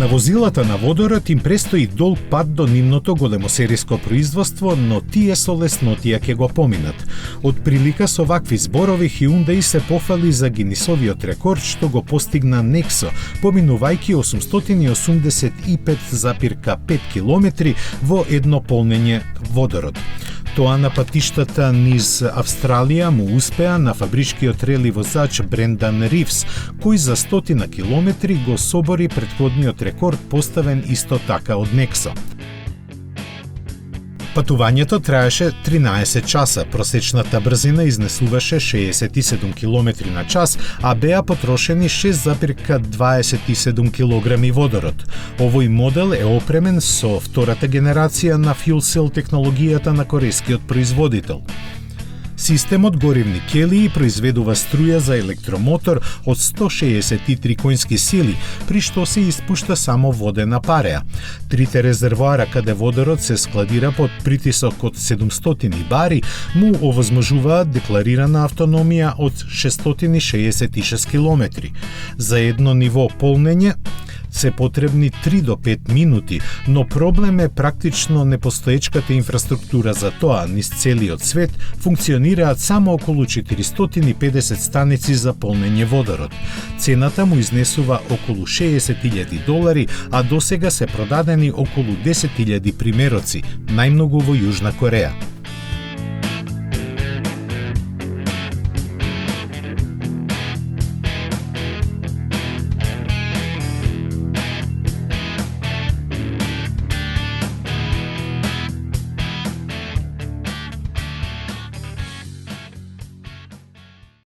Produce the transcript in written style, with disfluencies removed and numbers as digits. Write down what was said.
На возилата на водород им престои долг пат до нивното големосериско производство, но тие со леснотија ќе го поминат. Од прилика со вакви зборови Hyundai се пофали за Гинисовиот рекорд што го постигна Nexo, поминувајќи 885,5 километри во едно полнење водород. Тоа на патиштата низ Австралија му успеа на фабричкиот рели возач Брендан Ривс, кој за 100 километри го собори претходниот рекорд поставен исто така од Nexo. Патувањето траеше 13 часа, просечната брзина изнесуваше 67 км на час, а беа потрошени 6,27 кг водород. Овој модел е опремен со втората генерација на fuel cell технологијата на корејскиот производител. Системот горивни келии произведува струја за електромотор од 163 конски сили, при што се испушта само водена пареа. Трите резервоара каде водород се складира под притисок од 700 бари му овозможуваат декларирана автономија од 666 км. За едно ниво полнење се потребни 3 до 5 минути, но проблем е практично непостоечката инфраструктура за тоа. Низ целиот свет функционираат само околу 450 станици за полнење водород. Цената му изнесува околу $60,000, а досега се продадени околу 10,000 примероци, најмногу во Јужна Кореја.